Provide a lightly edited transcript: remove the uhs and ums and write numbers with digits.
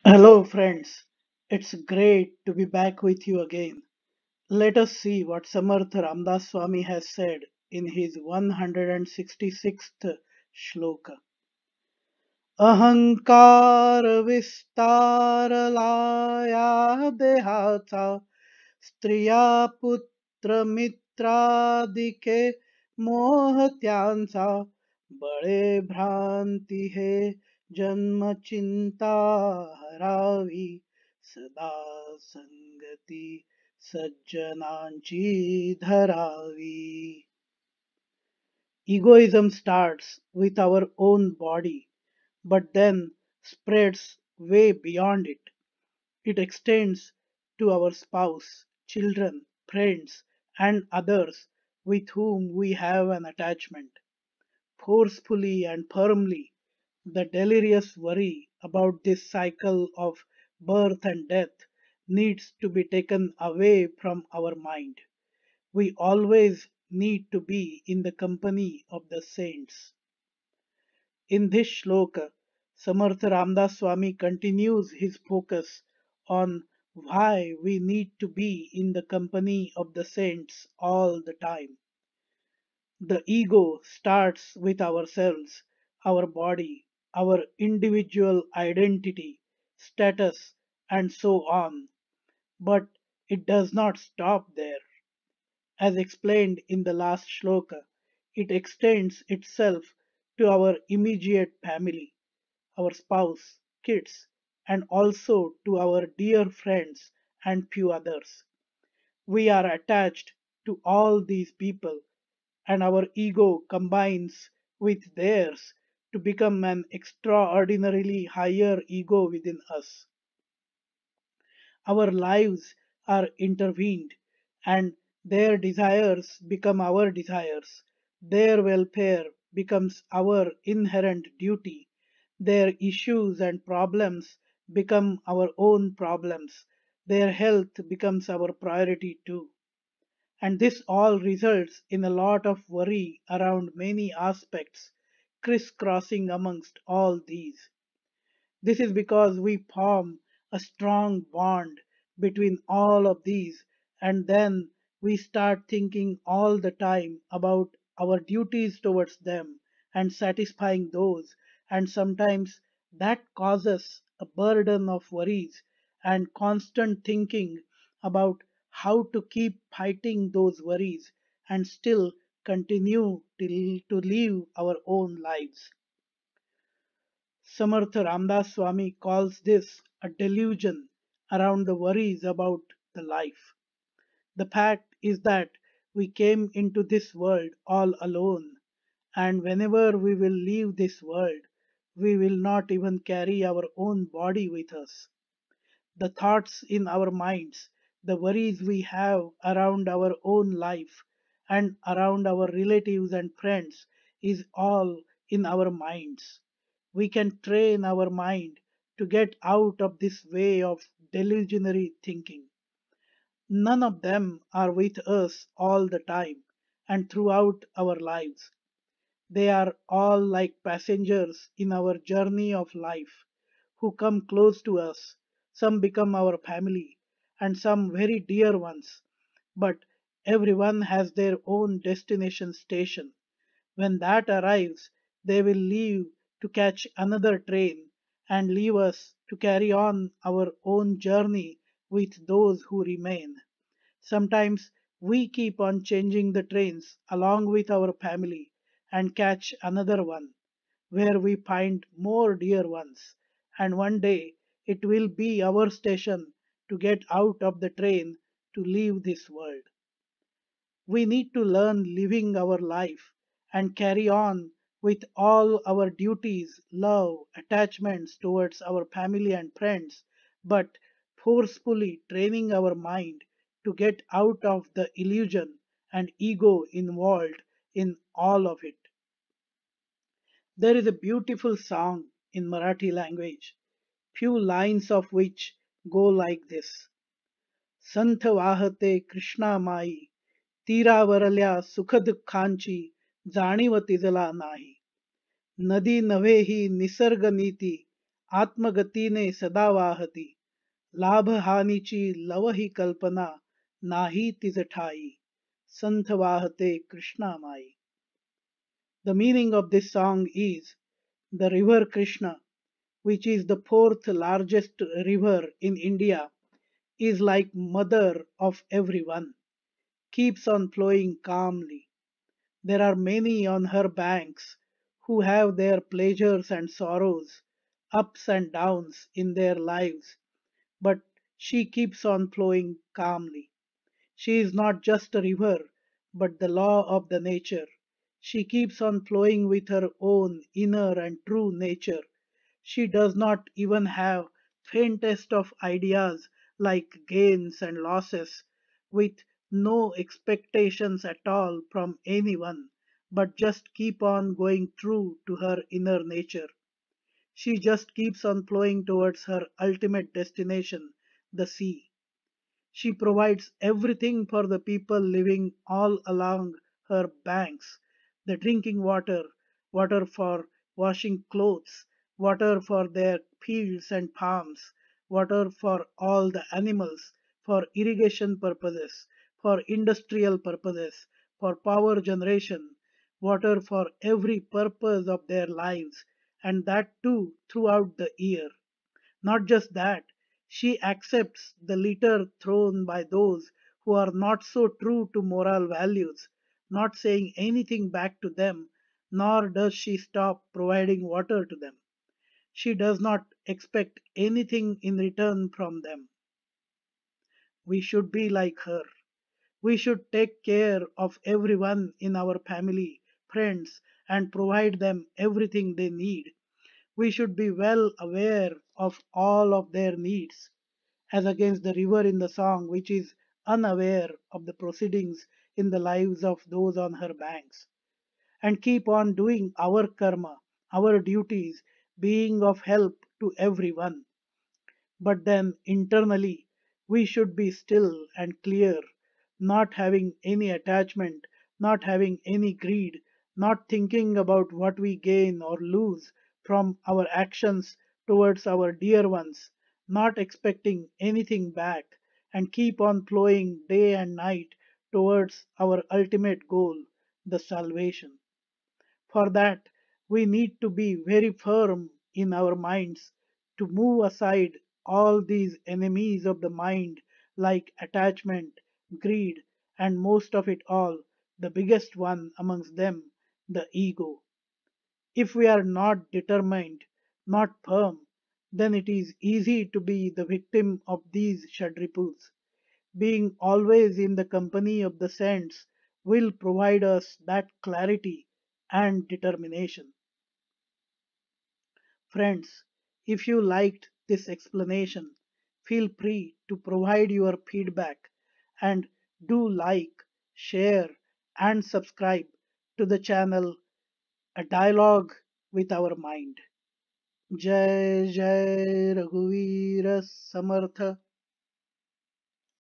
Hello, friends. It's great to be back with you again. Let us see what Samarth Ramdas Swami has said in his 166th shloka. अहंकार विस्तार लाया देहाचा स्त्रिया पुत्र मित्रादिके मोह त्यांचा बळे भ्रांती हे जन्म चिंता हरावी सदा संगती सज्जनांची Dharavi. Egoism starts with our own body but then spreads way beyond it. It extends to our spouse, children, friends, and others with whom we have an attachment. Forcefully and firmly, the delirious worry about this cycle of birth and death needs to be taken away from our mind. We always need to be in the company of the saints. In this shloka, Samartha Ramdas Swami continues his focus on why we need to be in the company of the saints all the time. The ego starts with ourselves, our body, our individual identity, status, and so on. But it does not stop there. As explained in the last shloka, it extends itself to our immediate family, our spouse, kids, and also to our dear friends and few others. We are attached to all these people, and our ego combines with theirs to become an extraordinarily higher ego within us. Our lives are intervened, and their desires become our desires. Their welfare becomes our inherent duty. Their issues and problems become our own problems. Their health becomes our priority too. And this all results in a lot of worry around many aspects, crisscrossing amongst all these. This is because we form a strong bond between all of these, and then we start thinking all the time about our duties towards them and satisfying those, and sometimes that causes a burden of worries and constant thinking about how to keep fighting those worries and still continue to live our own lives. Samartha Ramdas Swami calls this a delusion around the worries about the life. The fact is that we came into this world all alone, and whenever we will leave this world, we will not even carry our own body with us. The thoughts in our minds, the worries we have around our own life and around our relatives and friends is all in our minds. We can train our mind to get out of this way of delusionary thinking. None of them are with us all the time and throughout our lives. They are all like passengers in our journey of life who come close to us. Some become our family and some very dear ones. But everyone has their own destination station. When that arrives, they will leave to catch another train and leave us to carry on our own journey with those who remain. Sometimes we keep on changing the trains along with our family and catch another one where we find more dear ones. And one day it will be our station to get out of the train to leave this world. We need to learn living our life and carry on with all our duties, love, attachments towards our family and friends, but forcefully training our mind to get out of the illusion and ego involved in all of it. There is a beautiful song in Marathi language, few lines of which go like this. संथ वाहते कृष्णामाई तीरावरल्या सुखदुःखांची जाणीव तिजला नाही. नदी नव्हे ही निसर्ग नीती आत्मगतीने सदा वाहती, लाभ हानीची लवही कल्पना, नाही तिज ठाई, संथ वाहते कृष्णा माई. The meaning of this song is the river Krishna, which is the fourth largest river in India, is like mother of everyone, keeps on flowing calmly. There are many on her banks who have their pleasures and sorrows, ups and downs in their lives, but she keeps on flowing calmly. She is not just a river, but the law of the nature. She keeps on flowing with her own inner and true nature. She does not even have faintest of ideas like gains and losses, with no expectations at all from anyone, but just keep on going true to her inner nature. She just keeps on flowing towards her ultimate destination, the sea. She provides everything for the people living all along her banks, the drinking water, water for washing clothes, water for their fields and farms, water for all the animals, for irrigation purposes, for industrial purposes, for power generation, water for every purpose of their lives, and that too throughout the year. Not just that, she accepts the litter thrown by those who are not so true to moral values, not saying anything back to them, nor does she stop providing water to them. She does not expect anything in return from them. We should be like her. We should take care of everyone in our family, friends, and provide them everything they need. We should be well aware of all of their needs, as against the river in the song, which is unaware of the proceedings in the lives of those on her banks, and keep on doing our karma, our duties, being of help to everyone. But then internally, we should be still and clear, not having any attachment, not having any greed, not thinking about what we gain or lose from our actions towards our dear ones, not expecting anything back, and keep on flowing day and night towards our ultimate goal, the salvation. For that, we need to be very firm in our minds to move aside all these enemies of the mind like attachment, greed, and most of it all, the biggest one amongst them, the ego. If we are not determined, not firm, then it is easy to be the victim of these Shadripus. Being always in the company of the saints will provide us that clarity and determination. Friends, if you liked this explanation, feel free to provide your feedback and do like, share, and subscribe to the channel A Dialogue with Our Mind. जय जय रघुवीर समर्थ